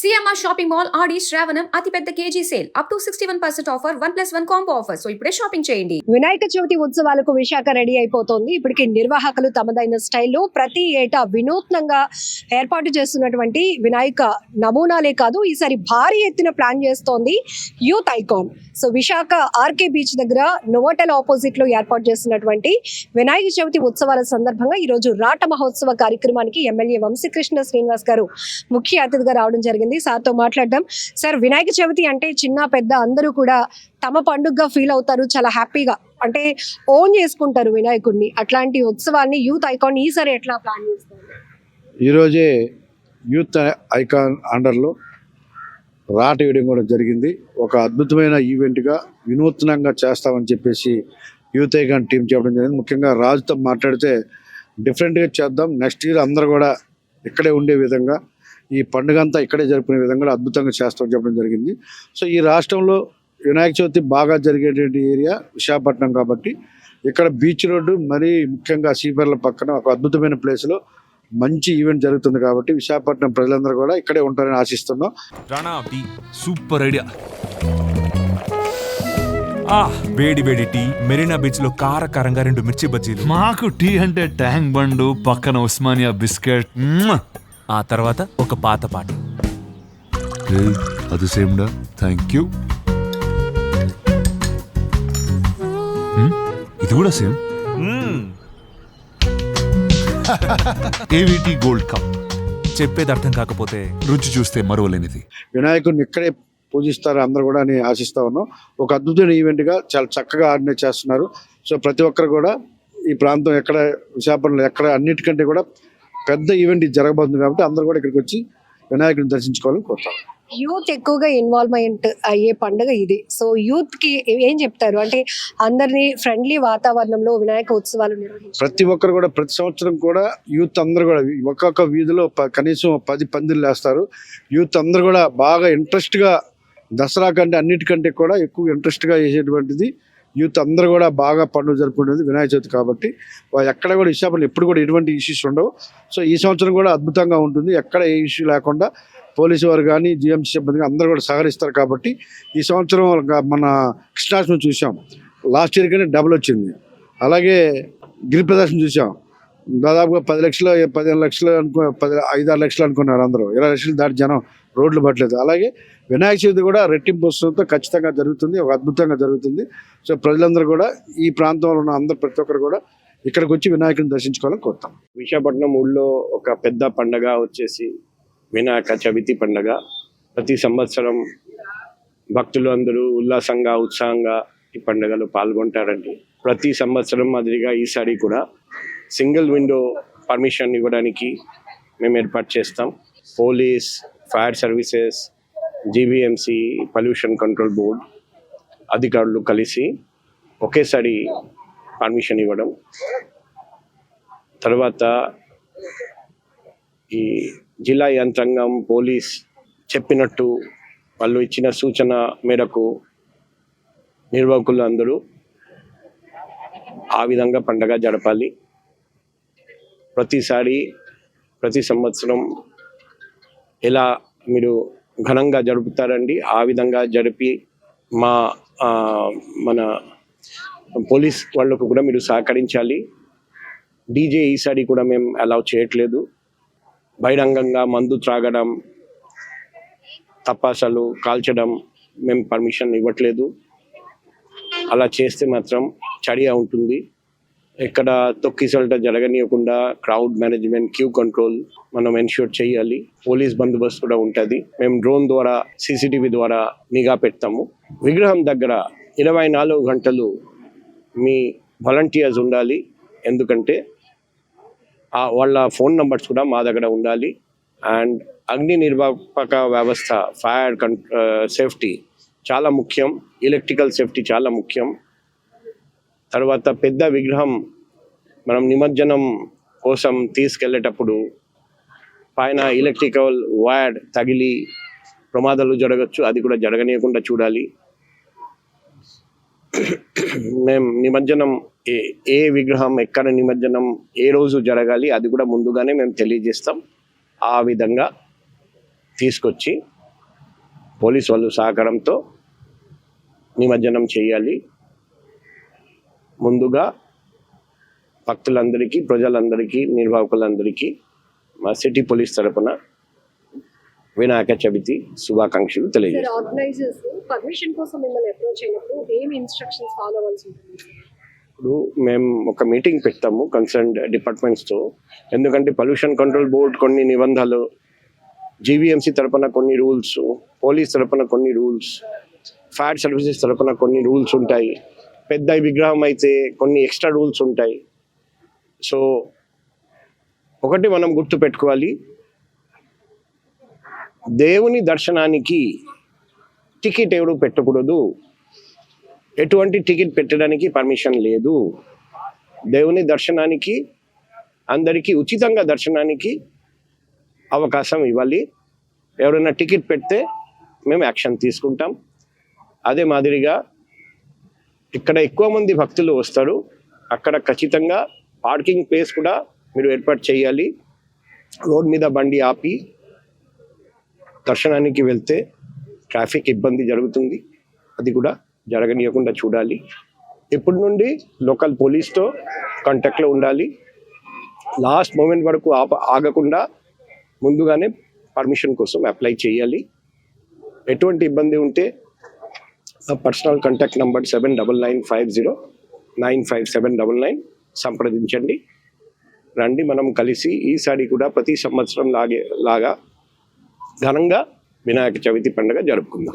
CMR shopping mall ఆడి శ్రావణం అతిపెద్ద KG sale up to 61% offer 1+1 combo offer. So ఇప్పుడే shopping చేయండి. వినాయక చవితి ఉత్సవాలకు విశాఖ రెడీ అయిపోతోంది. ఇప్పటికి నిర్వాహకులు తమదైన స్టైల్లో ప్రతి ఏటా వినూత్నంగా ఏర్పాటు చేస్తున్నటువంటి వినాయక నమూనాలే కాదు, ఈసారి భారీ ఎత్తున ప్లాన్ చేస్తోంది youth icon. So Visakha RK beach దగ్గర నోవోటెల్ ఆపోజిట్ లో ఏర్పాటు చేస్తున్నటువంటి వినాయక చవితి ఉత్సవాల సందర్భంగా ఈ రోజు రాట మహోత్సవ కార్యక్రమానికి ఎమ్మెల్యే వంశీకృష్ణ శ్రీనివాస్ గారు ముఖ్య అతిథిగా రావడం జరిగింది. సార్తో మాట్లాడదాం. సార్, వినాయక చవితి అంటే చిన్న పెద్ద అందరూ కూడా తమ పండుగగా ఫీల్ అవుతారు, చాలా హ్యాపీగా అంటే ఓన్ చేసుకుంటారు వినాయకుడిని. అట్లాంటి ఉత్సవాన్ని యూత్ ఐకాన్ ఈసారి ఎట్లా ప్లాన్ చేస్తారు? ఈరోజే యూత్ ఐకాన్ అండర్లో రాట వేయడం కూడా జరిగింది. ఒక అద్భుతమైన ఈవెంట్గా వినూత్నంగా చేస్తామని చెప్పేసి యూత్ ఐకాన్ టీం చెప్పడం జరిగింది. ముఖ్యంగా రాజుతో మాట్లాడితే డిఫరెంట్గా చేద్దాం, నెక్స్ట్ ఇయర్ అందరూ కూడా ఇక్కడే ఉండే విధంగా, ఈ పండుగ అంతా ఇక్కడే జరుపుకునే విధంగా అద్భుతంగా చేస్తామని చెప్పడం జరిగింది. సో ఈ రాష్ట్రంలో వినాయక చవితి బాగా జరిగేటువంటి ఏరియా విశాఖపట్నం కాబట్టి ఇక్కడ బీచ్ రోడ్డు, మరీ ముఖ్యంగా సీపర్ల పక్కన ఒక అద్భుతమైన ప్లేస్లో మంచి ఈవెంట్ జరుగుతుంది కాబట్టి విశాఖపట్నం ప్రజలందరూ కూడా ఇక్కడే ఉంటారని ఆశిస్తున్నాం. Super idea. వేడి వేడి టీ, మెరీనా బీచ్ లో కారకారంగా 2 మిర్చి బజ్జీలు. మాకు టీ అంటే ట్యాంక్ బండు, పక్కన ఉస్మానియా బిస్కెట్, ఆ తర్వాత ఒక పాత పాట. అది సేమ్డా, థ్యాంక్ యూ. ఇది కూడా సేమ్. ఏవిటి gold cup. చెప్పేది అర్థం కాకపోతే రుచి చూస్తే మరోలేనిది. వినాయకుడిని ఇక్కడే పూజిస్తారు అందరూ కూడా అని ఆశిస్తా ఉన్నాం. ఒక అద్భుతమైన ఈవెంట్గా చాలా చక్కగా ఆర్గనైజ్ చేస్తున్నారు. సో ప్రతి ఒక్కరు కూడా ఈ ప్రాంతం ఎక్కడ విశాఖపట్నంలో ఎక్కడ అన్నిటికంటే కూడా పెద్ద ఈవెంట్ జరగబోతుంది కాబట్టి అందరూ కూడా ఇక్కడికి వచ్చి వినాయకుడిని దర్శించుకోవాలని కోరుతాం. యూత్ ఎక్కువగా ఇన్వాల్వ్మెంట్ అయ్యే పండుగ ఇది. సో యూత్ కి ఏం చెప్తారు? అంటే అందరినీ ఫ్రెండ్లీ వాతావరణంలో వినాయక ఉత్సవాలు నిర్వహించారు. ప్రతి ఒక్కరు కూడా ప్రతి సంవత్సరం కూడా యూత్ అందరూ కూడా ఒక్కొక్క వీధిలో కనీసం 10 పందిళ్ళు వేస్తారు. యూత్ అందరూ కూడా బాగా ఇంట్రెస్ట్గా, దసరా కంటే అన్నిటికంటే కూడా ఎక్కువ ఇంట్రెస్ట్గా చేసేటువంటిది యూత్ అందరూ కూడా బాగా పండుగ జరుపుకునేది వినాయక చవితి కాబట్టి ఎక్కడ కూడా విశాఖపట్నం ఎప్పుడు కూడా ఎటువంటి ఇష్యూస్ ఉండవు. సో ఈ సంవత్సరం కూడా అద్భుతంగా ఉంటుంది. ఎక్కడ ఏ ఇష్యూ లేకుండా పోలీసు వారు కానీ జిఎంసీ సిబ్బంది అందరూ కూడా సహకరిస్తారు కాబట్టి ఈ సంవత్సరం మన కృష్ణాష్టమి చూసాం, లాస్ట్ ఇయర్ కానీ డబుల్ వచ్చింది. అలాగే గిరి ప్రదర్శన చూసాం, దాదాపుగా 10 లక్షలు 15 లక్షలు 5-6 లక్షలు అనుకున్నారు అందరూ. 20 లక్షలు దాటి జనం రోడ్లు పట్టలేదు. అలాగే వినాయక చవితి కూడా రెట్టింపు వస్తుందో ఖచ్చితంగా జరుగుతుంది, ఒక అద్భుతంగా జరుగుతుంది. సో ప్రజలందరూ కూడా ఈ ప్రాంతంలో ఉన్న అందరూ ప్రతి ఒక్కరు కూడా ఇక్కడికి వచ్చి వినాయకుడిని దర్శించుకోవాలని కోరుతాం. విశాఖపట్నం ఊళ్ళో ఒక పెద్ద పండగ వచ్చేసి వినాయక చవితి పండగ. ప్రతి సంవత్సరం భక్తులు అందరూ ఉల్లాసంగా ఉత్సాహంగా ఈ పండుగలో పాల్గొంటారండి. ప్రతి సంవత్సరం మాదిరిగా ఈసారి కూడా సింగిల్ విండో పర్మిషన్ ఇవ్వడానికి మేము ఏర్పాటు చేస్తాం. Police, fire services, GBMC, pollution control board అధికారులు కలిసి ఒకేసారి పర్మిషన్ ఇవ్వడం. తర్వాత ఈ జిల్లా యంత్రాంగం, పోలీస్ చెప్పినట్టు వాళ్ళు ఇచ్చిన సూచన మేరకు నిర్వాహకులు అందరూ ఆ విధంగా పండగ జరపాలి. ప్రతి సంవత్సరం ఎలా మీరు ఘనంగా జరుపుతారండి, ఆ విధంగా జరిపి మన పోలీస్ వాళ్ళకు కూడా మీరు సహకరించాలి. డీజే ఈసారి కూడా మేము అలౌ చేయట్లేదు. బహిరంగంగా మందు త్రాగడం, తపాసాలు కాల్చడం మేము పర్మిషన్ ఇవ్వట్లేదు. అలా చేస్తే మాత్రం చర్య ఉంటుంది. ఎక్కడ తొక్కిసలట జరగనీయకుండా క్రౌడ్ మేనేజ్మెంట్, క్యూ కంట్రోల్ మనం ఎన్ష్యూర్ చేయాలి. పోలీస్ బందోబస్తు కూడా ఉంటుంది. మేము డ్రోన్ ద్వారా, సీసీటీవీ ద్వారా నిఘా పెడతాము. విగ్రహం దగ్గర 24 గంటలు మీ వాలంటీర్స్ ఉండాలి. ఎందుకంటే వాళ్ళ ఫోన్ నంబర్స్ కూడా మా దగ్గర ఉండాలి. అండ్ అగ్ని నిర్వాపక వ్యవస్థ, ఫైర్ సేఫ్టీ చాలా ముఖ్యం, ఎలక్ట్రికల్ సేఫ్టీ చాలా ముఖ్యం. తర్వాత పెద్ద విగ్రహం మనం నిమజ్జనం కోసం తీసుకెళ్ళేటప్పుడు పైన ఎలక్ట్రికల్ వైర్ తగిలి ప్రమాదాలు జరగచ్చు, అది కూడా జరగనీయకుండా చూడాలి. మేము నిమజ్జనం ఏ విగ్రహం ఎక్కడ నిమజ్జనం ఏ రోజు జరగాలి అది కూడా ముందుగానే మేము తెలియజేస్తాం. ఆ విధంగా తీసుకొచ్చి పోలీస్ వాళ్ళు సహకారంతో నిమజ్జనం చేయాలి. ముందుగా భక్తులందరికీ, ప్రజలందరికీ, నిర్వాహకులందరికీ మా సిటీ పోలీస్ తరపున వినాయక చవితి శుభాకాంక్షలు తెలియజేస్తాను. ఆర్గనైజర్స్ పర్మిషన్ కోసం మిమ్మల్ని అప్రోచ్ అయినప్పుడు ఏమి ఇన్స్ట్రక్షన్స్ ఫాలో అవ్వాల్సి ఉంటుంది? ఇప్పుడు మేము ఒక మీటింగ్ పెట్టాము కన్సర్న్ డిపార్ట్మెంట్స్తో. ఎందుకంటే పొల్యూషన్ కంట్రోల్ బోర్డ్ కొన్ని నిబంధనలు, జీవీఎంసీ తరపున కొన్ని రూల్స్, పోలీస్ తరపున కొన్ని రూల్స్, ఫైర్ సర్వీసెస్ తరపున కొన్ని రూల్స్ ఉంటాయి. పెద్ద విగ్రహం అయితే కొన్ని ఎక్స్ట్రా రూల్స్ ఉంటాయి. సో ఒకటి మనం గుర్తు పెట్టుకోవాలి, దేవుని దర్శనానికి టికెట్ ఎవరు పెట్టకూడదు. ఎటువంటి టికెట్ పెట్టడానికి పర్మిషన్ లేదు. దేవుని దర్శనానికి అందరికీ ఉచితంగా దర్శనానికి అవకాశం ఇవ్వాలి. ఎవరైనా టికెట్ పెడితే మేము యాక్షన్ తీసుకుంటాం. అదే మాదిరిగా ఇక్కడ ఎక్కువ మంది భక్తులు వస్తారు, అక్కడ ఖచ్చితంగా పార్కింగ్ ప్లేస్ కూడా మీరు ఏర్పాటు చేయాలి. రోడ్ మీద బండి ఆపి దర్శనానికి వెళ్తే ట్రాఫిక్ ఇబ్బంది జరుగుతుంది, అది కూడా జరగనీయకుండా చూడాలి. ఇప్పటి నుండి లోకల్ పోలీస్తో కాంటాక్ట్లో ఉండాలి. లాస్ట్ మూమెంట్ వరకు ఆగకుండా ముందుగానే పర్మిషన్ కోసం అప్లై చేయాలి. ఎటువంటి ఇబ్బంది ఉంటే పర్సనల్ కాంటాక్ట్ నంబర్ 7995095799 సంప్రదించండి. రండి, మనం కలిసి ఈసారి కూడా ప్రతి సంవత్సరం లాగా ఘనంగా వినాయక చవితి పండుగ జరుపుకుందాం.